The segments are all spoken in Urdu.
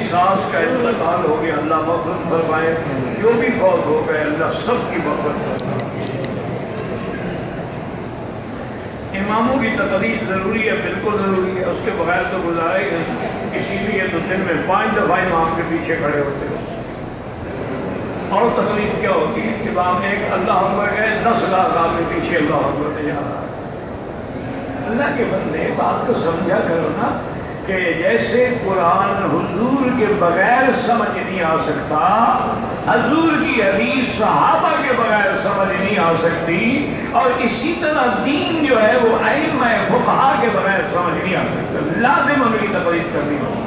ساس کا انتقال ہو گیا، اللہ مغفرت فرمائے، جو بھی فوت ہو گئے اللہ سب کی مغفرت فرمائے۔ اماموں کی تقریر ضروری ہے، بالکل ضروری ہے، اس کے بغیر تو گزارا ہی نہیں، اسی لیے تو دن میں 5 دفعہ امام کے پیچھے کھڑے ہوتے ہیں۔ اور تقریر کیا ہوتی ہے؟ امام ایک اللہ اکبر کہے 10 لاکھ آدمی پیچھے اللہ اکبر میں جا رہا ہے۔ اللہ کے بندے بات کو سمجھا کرو نا، کہ جیسے قرآن حضور کے بغیر سمجھ نہیں آ سکتا، حضور کی حدیث صحابہ کے بغیر سمجھ نہیں آ سکتی، اور اسی طرح دین جو ہے وہ ائمہ فقہا کے بغیر سمجھ نہیں آ سکتا، لازم ان کی تقریر کرنی ہوگی۔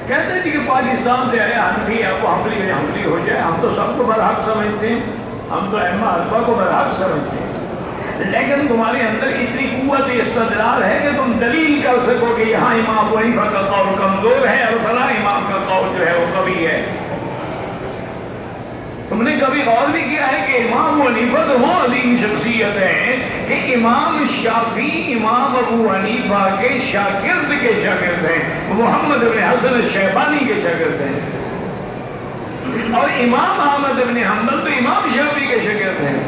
کہتے ہیں کہ پاکستان سے آئے حنفی ہے، وہ حنبلی ہو جائے، ہم تو سب کو برحق سمجھتے ہیں، ہم تو ائمہ اربعہ کو برحق سمجھتے ہیں، لیکن تمہارے اندر اتنی قوت استدلال ہے کہ تم دلیل کر سکو کہ یہاں امام ابو حنیفہ کا قول کمزور ہے اور فلاں امام کا قول جو ہے وہ قوی ہے۔ تم نے کبھی غور بھی کیا ہے کہ امام ابو حنیفہ تو وہ عظیم شخصیت ہے کہ امام شافعی امام ابو حنیفہ کے شاگرد ہیں، محمد بن حسن الشیبانی کے شاگرد ہیں، اور امام احمد بن حنبل تو امام شافعی کے شاگرد ہیں،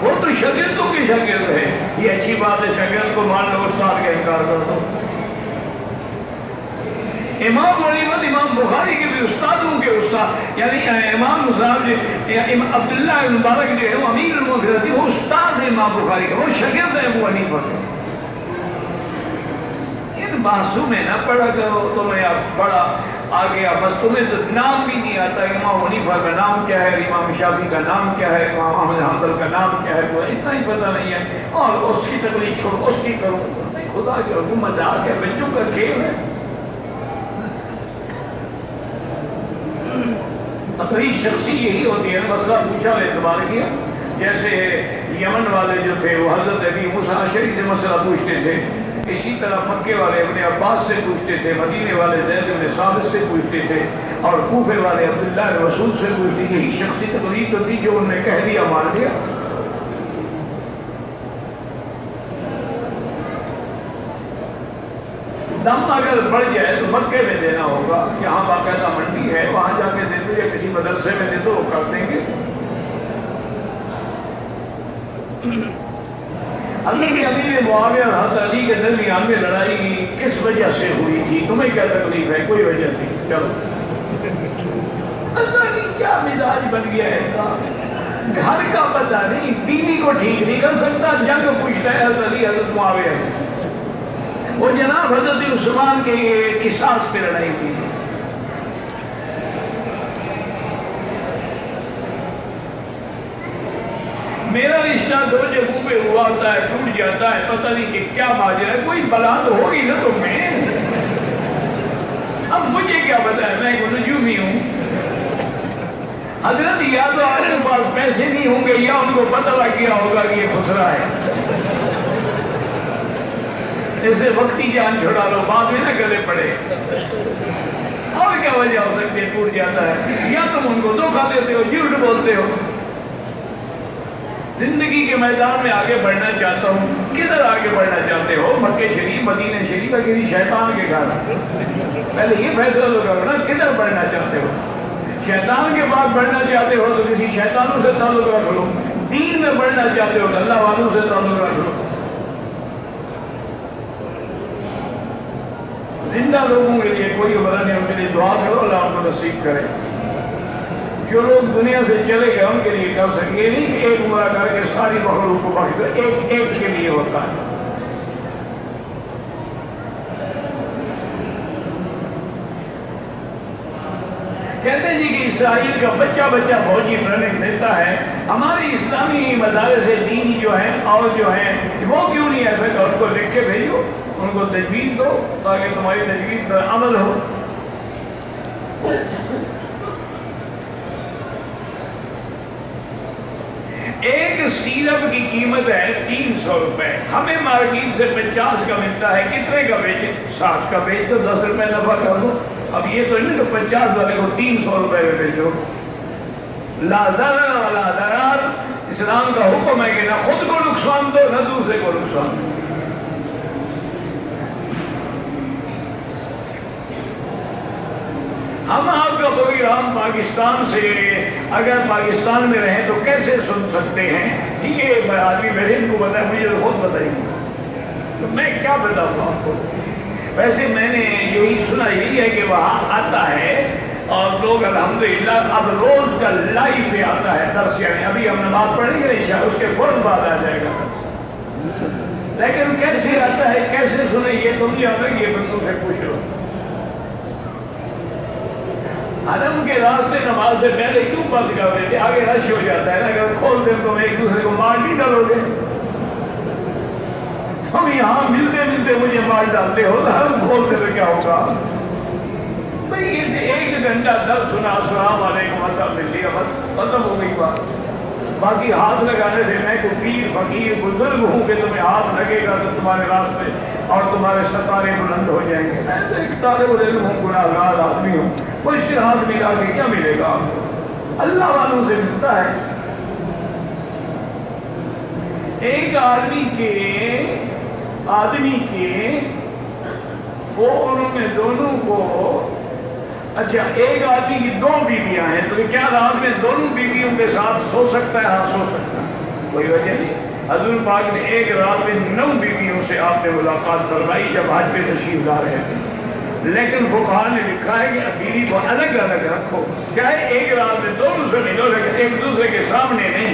وہ تو شاگردوں کے شاگرد ہے۔ یہ اچھی بات ہے، شاگرد کو مان لو، استاد کا انکار کر دو۔ امام غنیمت امام بخاری کے بھی استادوں کے استاد، یعنی امام صاحب عبداللہ بن مبارک جو ہے وہ امیر المؤمنین، وہ استاد ہے امام بخاری کا، وہ شاگرد ہے ابو حنیفہ کا۔ ان بحثوں میں نہ پڑھا کرو، تمہیں اب پڑھا آگے بس تمہیں تو نام بھی نہیں آتا، امام حنیفہ کا نام کیا ہے، امام شافعی کا نام کیا ہے، امام احمد حنبل کا نام کیا ہے، تو اتنا ہی پتہ نہیں ہے، اور اس کی تقلید چھوڑ اس کی کرو، نہیں خدا کی حکم مذاق ہے، بچوں کا کھیل ہے۔ تقریر شخصی یہی ہوتی ہے، مسئلہ پوچھا اور اعتبار کیا، جیسے یمن والے جو تھے وہ حضرت ابی موسیٰ اشعری سے مسئلہ پوچھتے تھے، اسی طرح مکے والے ابن عباس سے پوچھتے تھے، مدینے والے زید بن ثابت سے پوچھتے تھے، اور کوفے والے عبداللہ بن مسعود سے پوچھتے تھے۔ یہی شخصی تقریر تو تھی جو انہوں نے کہہ دیا مان لیا۔ دم اگر بڑھ جائے تو مکے میں دینا ہوگا، یہاں باقاعدہ منڈی ہے، وہاں جا کے دے دو، یا کسی مدرسے میں دے دو، وہ کر دیں گے۔ حضرت امیر معاویہ اور حضرت علی کے درمیان میں لڑائی کس وجہ سے ہوئی تھی؟ تمہیں کیا تکلیف ہے؟ کوئی وجہ تھی؟ چلو، پتہ نہیں کیا مزاج بن گیا ہے، گھر کا پتہ نہیں، بیوی کو ٹھیک نہیں کر سکتا، جنگ پوچھتا ہے حضرت علی حضرت معاویہ، وہ جناب حضرت عثمان کے قصاص پہ لڑائی ہوئی تھی۔ میرا رشتہ دو جگہوں پہ ہوا ہوتا ہے، ٹوٹ جاتا ہے، پتہ نہیں کہ کیا ماجرا ہے، کوئی بلا تو ہوگی نا تم میں، اب مجھے کیا پتا ہے، میں ایک نجومی ہوں۔ حضرت یا تو آپ کے پاس پیسے نہیں ہوں گے، یا ان کو پتہ لگ گیا ہوگا کہ یہ خسرا ہے، اسے وقتی جان چھڑا لو، بعد میں نہ گلے پڑے۔ اور کیا وجہ ہو سکتی ہے ٹوٹ جاتا ہے؟ یا تم ان کو دھوکہ دیتے ہو، جھوٹ بولتے ہو۔ زندگی کے میدان میں آگے بڑھنا چاہتا ہوں، کدھر آگے بڑھنا چاہتے ہو؟ مکہ شریف، مدینہ شریف یا کسی شیطان کے گھر؟ پہلے یہ فیصلہ کرو نا، کدھر بڑھنا چاہتے ہو؟ شیطان کے بعد بڑھنا چاہتے ہو تو کسی شیطانوں سے تعلق رکھ لو، دین میں بڑھنا چاہتے ہو تو اللہ والوں سے تعلق رکھ لو۔ زندہ لوگوں کے لیے کوئی عمرہ نہیں، ان کے لیے دعا کرو، اللہ ان کو نصیب کرے۔ جو لوگ دنیا سے چلے گئے ان کے لیے کر سکیں، یہ نہیں کہ ایک عمرہ کر کے ساری مخلوق کو بخش دو، ایک ایک کے لیے ہوتا ہے۔ کہتے ہیں جی کہ اسرائیل کا بچہ فوجی ٹریننگ دیتا ہے، ہماری اسلامی مدارس دینی جو ہیں اور جو ہیں وہ کیوں نہیں ایسا کہ ان کو لکھ کے بھیجو، ان کو تجویز دو تاکہ تمہاری تجویز پر عمل ہو۔ ایک سیرپ کی قیمت ہے 300 روپے، ہمیں مارکیٹ سے 50 کا ملتا ہے، کتنے کا بیچے؟ 60 کا بیچ دو، 10 روپے نفع کر دو۔ اب یہ تو نہیں کہ 50 والے کو 300 روپے میں بیچو۔ لا ضرر ولا ضرار، اسلام کا حکم ہے کہ نہ خود کو نقصان دو نہ دوسرے کو نقصان دو۔ ہم آپ کا پروگرام پاکستان سے اگر پاکستان میں رہیں تو کیسے سن سکتے ہیں؟ یہ آدمی میرے ان کو بتایا، مجھے خود بتائیے تو میں کیا بتاؤں آپ کو۔ ویسے میں نے یہی سنا، یہی ہے کہ وہاں آتا ہے اور لوگ الحمدللہ اب روز کا لائیو پہ آتا ہے درس، یعنی ابھی ہم نماز پڑھیں گے انشاءاللہ، اس کے فوراً بعد آ جائے گا درس۔ لیکن کیسے آتا ہے، کیسے سنیں، یہ تم جانو، یہ بندوں سے پوچھ لو۔ حرم کے راستے نماز سے پہلے کیوں بند کر دیتے؟ آگے رش ہو جاتا ہے نا، اگر کھول دیں تو ایک دوسرے کو مار نہیں ڈالو گے؟ تم یہاں ملتے ملتے مجھے مار ڈالتے ہو تو حرم کھولتے تو کیا ہوگا؟ بھئی ایک گھنٹہ درس سنا، السلام علیکم ورحمۃ اللہ، ختم ہو گئی بات۔ باقی ہاتھ لگانے سے میں کوئی پیر فقیر بزرگ ہوں کہ تمہیں ہاتھ لگے گا تو تمہارے راستے اور تمہارے ستارے بلند ہو جائیں گے۔ میں تو ایک طالب العلم ہوں، گناہگار آدمی ہوں، کوئی سے ہاتھ ملا کے کیا ملے گا آپ کو؟ اللہ والوں سے ملتا ہے۔ ایک آدمی کے وہ انہوں نے دونوں کو، اچھا ایک آدمی کی دو بیویاں ہیں تو کیا رات میں دونوں بیویوں کے ساتھ سو سکتا ہے؟ ہاں سو سکتا ہے، کوئی وجہ نہیں۔ حضور پاک نے ایک رات میں 9 بیویوں سے آپ نے ملاقات فرمائی جب حج پہ تشریف لا رہے تھے، لیکن فقہاء نے لکھا ہے کہ بیوی کو الگ الگ رکھو، کیا ہے ایک رات میں دونوں سے ملو لیکن ایک دوسرے کے سامنے نہیں۔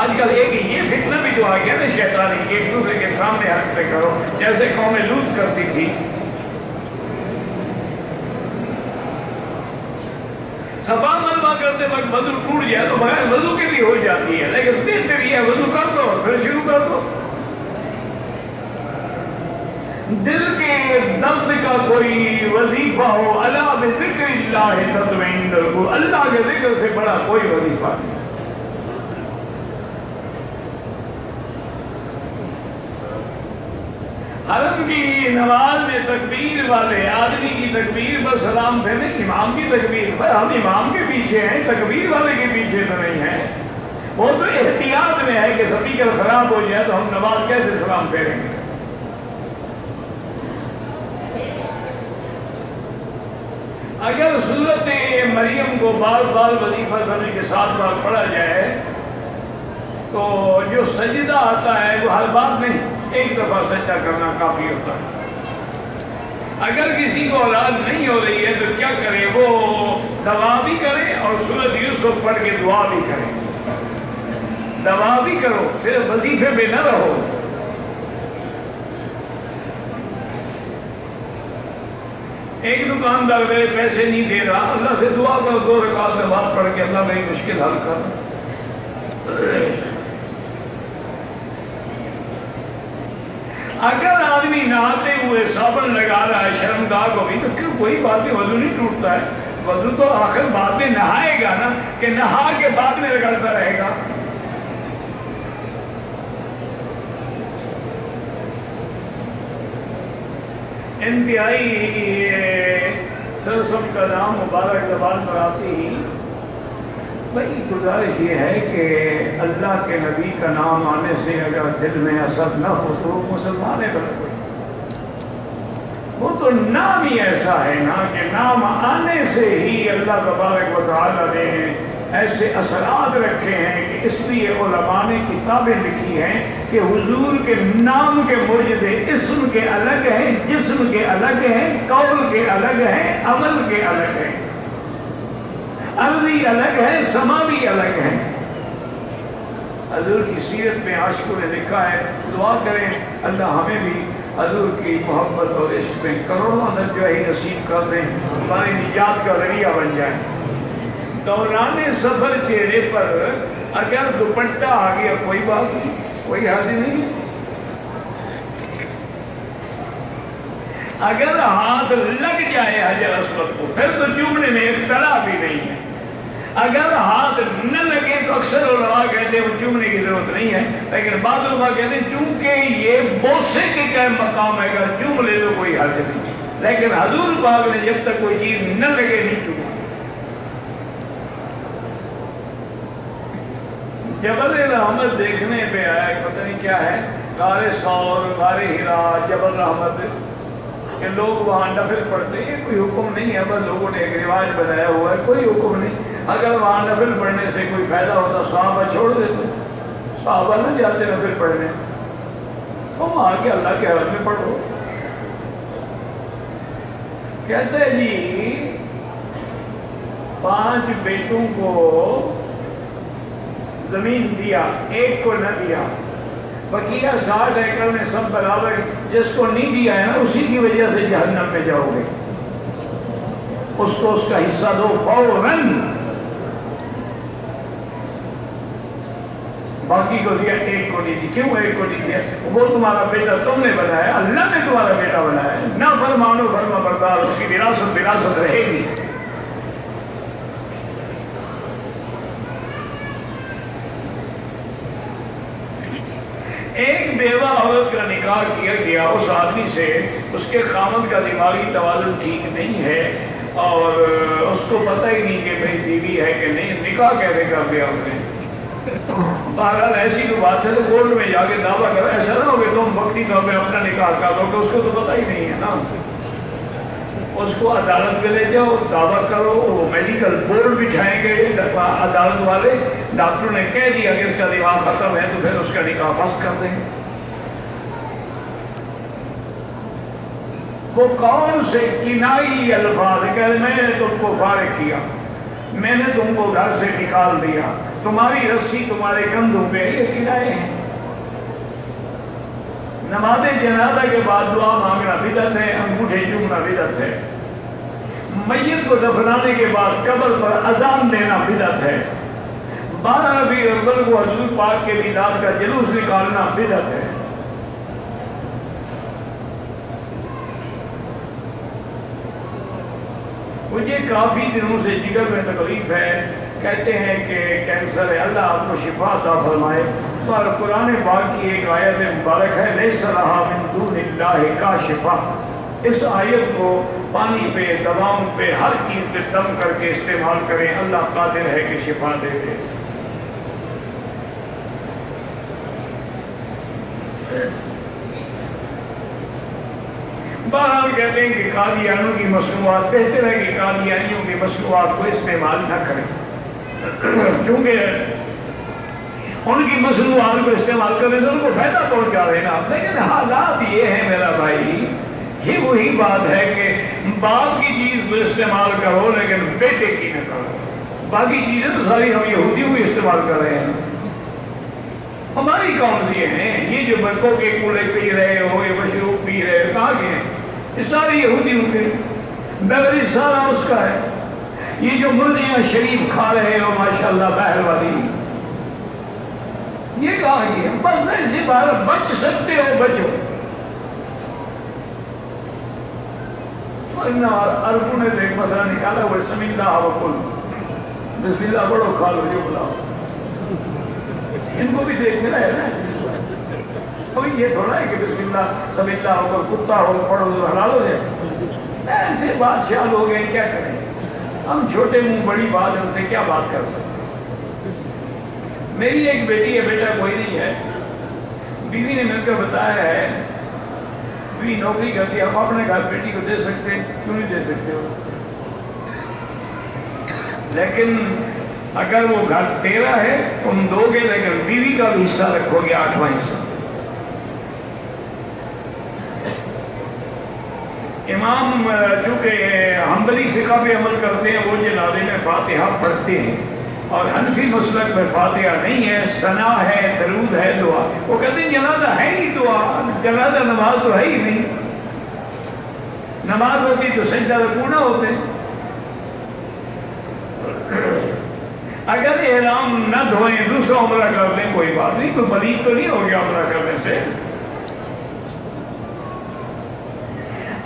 آج کل ایک یہ فتنہ بھی تو آ گیا نا شیطانی، ایک دوسرے کے سامنے حرکتیں کرو جیسے قوم لوط کرتی تھی۔ صفا مروا کرتے وقت وضو ٹوٹ جائے تو بغیر وضو کے بھی ہو جاتی ہے، لیکن بہتر یہ ہے وضو کر دو پھر شروع کر دو۔ دل کے درد کا کوئی وظیفہ ہو، الا بذکر اللہ تطمئن القلوب، اللہ کے ذکر سے بڑا کوئی وظیفہ نہیں۔ حرم کی نماز میں تکبیر والے آدمی کی تکبیر پر سلام پھیرے، امام کی تکبیر پر، ہم امام کے پیچھے ہیں، تکبیر والے کے پیچھے تو نہیں ہیں۔ وہ تو احتیاط میں ہے کہ سپیکر خراب ہو جائے تو ہم نماز کیسے سلام پھیریں گے؟ اگر سورت مریم کو بار بار وظیفہ کرنے کے ساتھ ساتھ پڑھا جائے تو جو سجدہ آتا ہے وہ ہر بات نہیں، ایک دفعہ سجدہ کرنا کافی ہوتا ہے۔ اگر کسی کو اولاد نہیں ہو رہی ہے تو کیا کرے؟ وہ دعا بھی کرے اور سورت یوسف پڑھ کے دعا بھی کرے۔ دعا بھی کرو، صرف وظیفے میں نہ رہو۔ ایک دکاندار میرے پیسے نہیں دے رہا، اللہ سے دعا کرو 2 رکعت نماز پڑھ کے اللہ میری مشکل حل کر۔ اگر آدمی نہاتے ہوئے صابن لگا رہا ہے شرمگاہ کو بھی تو کیوں؟ کوئی بات نہیں، وضو نہیں ٹوٹتا ہے۔ وضو تو آخر بعد میں نہائے گا نا، کہ نہا کے بعد میں لگاتا رہے گا۔ انتہائی سرسم کا نام مبارک زبان پر آتی ہی بھائی گزارش یہ ہے کہ اللہ کے نبی کا نام آنے سے اگر دل میں اثر نہ ہو تو مسلمان ہے بالکل۔ وہ تو نام ہی ایسا ہے نا کہ نام آنے سے ہی اللہ تبارک و تعالیٰ نے ایسے اثرات رکھے ہیں کہ اس لیے علماء نے کتابیں لکھی ہیں کہ حضور کے نام کے موجب اسم کے الگ ہیں، جسم کے الگ ہیں، قول کے الگ ہیں، عمل کے الگ ہیں، ارضی الگ ہے، سماوی الگ ہے۔ حضور کی سیرت میں عاشقوں نے لکھا ہے، دعا کریں اللہ ہمیں بھی حضور کی محبت اور عشق میں کروڑوں درجہ نصیب کر دیں، ہماری نجات کا ذریعہ بن جائیں۔ دوران سفر چہرے پر اگر دوپٹہ آ گیا کوئی بات نہیں، کوئی حرج نہیں۔ اگر ہاتھ لگ جائے حجر اسود کو پھر تو چومنے میں اختلاف ہی نہیں ہے۔ اگر ہاتھ نہ لگے تو اکثر علماء کہتے ہیں وہ چومنے کی ضرورت نہیں ہے، لیکن بعض علماء کہتے ہیں چونکہ یہ بوسے کے قائم مقام ہے، اگر چوم لے تو کوئی حرج نہیں، لیکن حضور پاک نے جب تک کوئی چیز نہ لگے نہیں چوما۔ جبل رحمت دیکھنے پہ آیا، پتہ نہیں کیا ہے، غار ثور، غار ہرا، جبل رحمت، کہ لوگ وہاں نفل پڑھتے ہیں، یہ کوئی حکم نہیں ہے، بس لوگوں نے ایک رواج بنایا ہوا ہے، کوئی حکم نہیں۔ اگر وہاں نفل پڑھنے سے کوئی فائدہ ہوتا صحابہ چھوڑ دیتے، صحابہ نہ جاتے نفل پڑھنے، تم آگے اللہ کے حرم میں پڑھو۔ کہتے ہیں جی 5 بیٹوں کو زمین دیا، ایک کو نہ دیا، بقیہ 60 ایکڑ میں سب برابر، جس کو نہیں دیا ہے نا اسی کی وجہ سے جہنم میں جاؤ گے، اس کو اس کا حصہ دو فوراً۔ باقی کو دیا، ایک کو نہیں دی۔ کیوں ایک کو نہیں دیا؟ وہ تمہارا بیٹا تم نے بنایا، اللہ نے تمہارا بیٹا بنایا، نہ فرمانو فرما بردار، اس کی وراثت رہے گی۔ ایک بیوہ عورت کا نکاح کیا گیا، اس آدمی سے اس کے خامد کا دماغی توازن ٹھیک نہیں ہے اور اس کو پتہ ہی نہیں کہ میری بیوی ہے کہ نہیں، نکاح کیسے کر دیا اس نے؟ بہرحال ایسی کوئی بات ہے تو کورٹ میں جا کے دعویٰ کرو، ایسا نہ ہو کہ تم وقتی طور پہ اپنا نکاح کر دو کہ اس کو تو پتہ ہی نہیں ہے نا۔ اس کو عدالت میں لے جاؤ، دعویٰ کرو، وہ میڈیکل بورڈ بٹھائیں گے عدالت والے، ڈاکٹر نے کہہ دیا کہ اس کا دماغ ختم ہے تو پھر اس کا نکاح فسخ کر دیں گے۔ وہ کون سے کنائی الفاظ کہ میں نے تم کو فارغ کیا، میں نے تم کو گھر سے نکال دیا، تمہاری رسی تمہارے کندھوں پہ، یہ کنائے ہیں۔ نماز جنازہ کے بعد دعا مانگنا بدعت ہے، انگوٹھے چومنا بدعت ہے۔ میت کو دفنانے کے بعد قبر پر اذان دینا بدعت ہے۔ 12 ربیع الاول کو حضور پاک کے میلاد کا جلوس نکالنا بدعت ہے۔ مجھے کافی دنوں سے جگر میں تکلیف ہے، کہتے ہیں کہ کینسر ہے، اللہ آپ کو شفا عطا فرمائے۔ اور قرآن پاک کی ایک آیت مبارک ہے لیس لہا من دون اللہ کاشفہ، اس آیت کو پانی پہ، دواؤں پہ، ہر چیز پہ دم کر کے استعمال کریں، اللہ قادر ہے کہ شفا دے دے۔ بہرحال کہتے ہیں کہ قادیانوں کی مصنوعات، بہتر ہے کہ قادیانیوں کی مصنوعات کو استعمال نہ کریں، کیونکہ ان کی مصنوعات کو استعمال کرنے سے ان کو فائدہ پہنچا رہے نا۔ لیکن حالات یہ ہیں میرا بھائی، یہ وہی بات ہے کہ باپ کی چیز کو استعمال کرو لیکن بیٹے کی نہ کرو۔ باقی چیزیں تو ساری ہم یہودی ہوئی استعمال کر رہے ہیں، ہماری کون سی ہیں؟ یہ جو بچوں کے کولے پی رہے ہو، یہ مشروب پی رہے ہو، کہاں کے ہیں؟ یہ سارے یہودی ہوئے، بیوری سارا اس کا ہے۔ یہ جو مرغیاں شریف کھا رہے ہو ماشاءاللہ باہر والی، یہ کہاں کی ہے؟ بس نہیں سے باہر بچ سکتے ہو بچو۔ عربوں نے ایک مسئلہ نکالا وہ بسم اللہ وکل، بسم اللہ بڑھو کھا لو جو بلاؤ، ان کو بھی دیکھ ملا ہے نا۔ ابھی یہ تھوڑا ہے کہ بسم اللہ سم اللہ ہو کر کتا ہو پڑھو تو حلال ہو جائے، ایسے بادشاہ لوگ ہیں، کیا کریں ہم؟ چھوٹے منہ بڑی بات، ان سے کیا بات کر سکتے؟ میری ایک بیٹی ہے، بیٹا کوئی نہیں ہے، بیوی نے مل کر بتایا ہے، بیوی نوکری کرتی ہے، ہم اپنے گھر بیٹی کو دے سکتے ہیں، کیوں نہیں دے سکتے ہو؟ لیکن اگر وہ گھر تیرا ہے تم دو گے، لیکن بیوی کا بھی حصہ رکھو گے، 8واں حصہ۔ امام چونکہ حنبلی فقہ پہ عمل کرتے ہیں، وہ جنازے میں فاتحہ پڑھتے ہیں، اور حنفی مسلک میں فاتحہ نہیں ہے، ثنا ہے، درود ہے، دعا۔ وہ کہتے ہیں جنازہ ہے ہی دعا، جنازہ نماز تو ہے ہی نہیں، نماز ہوتی تو سجدہ رکوع نہ ہوتے۔ اگر احرام نہ دھوئیں دوسرا عمرہ کر لیں کوئی بات نہیں، کوئی پلید تو نہیں ہو گیا عمرہ کرنے سے۔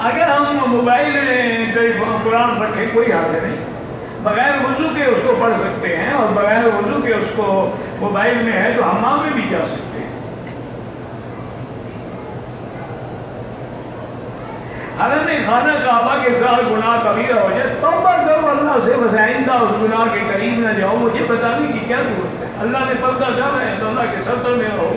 اگر ہم موبائل میں قرآن رکھیں کوئی حرج نہیں، بغیر وضو کے اس کو پڑھ سکتے ہیں، اور بغیر وضو کے اس کو موبائل میں ہے تو حمام میں بھی جا سکتے ہیں۔ حالانکہ خانہ کعبہ کے ساتھ گناہ کبیرہ ہو جائے توبہ کرو اللہ سے، بس آئندہ اس گناہ کے قریب نہ جاؤ۔ مجھے بتانے کی کیا ضرورت ہے؟ اللہ نے پردہ ڈالا ہے تو اللہ کے ستر میں رہو۔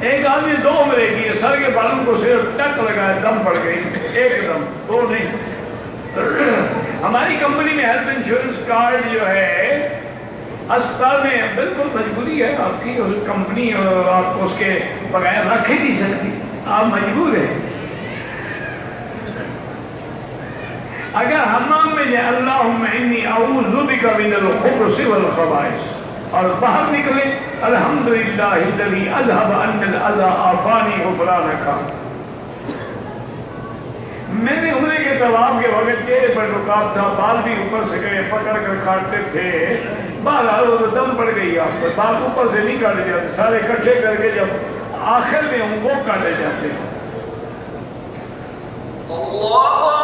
ایک آدمی 2 عمرے کی سر کے بالوں کو صرف ٹک لگایا دم پڑ گئی ایک دم 2 نہیں. ہماری کمپنی میں ہیلتھ انشورنس کارڈ جو ہے اسپتال میں بالکل مجبوری ہے آپ کی, کمپنی آپ کو اس کے بغیر رکھ ہی نہیں سکتی, آپ مجبور ہیں. اگر حمام میں جائے اللہم انی اعوذ بک من الخبث والخبائث اور باہر نکلے الحمدللہ الذی اذھب عنی الاذی عافانی غفرانک. میں نے عمرے کے طواف کے وقت چہرے پر رکاب تھا, بال بھی اوپر سے گئے پکڑ کر کاٹتے تھے, بال دم پڑ گئی آپ پر, بال اوپر سے نہیں کاٹے جاتے, سارے اکٹھے کر کے جب آخر میں ہوں وہ کاٹے جاتے ہیں. اللہ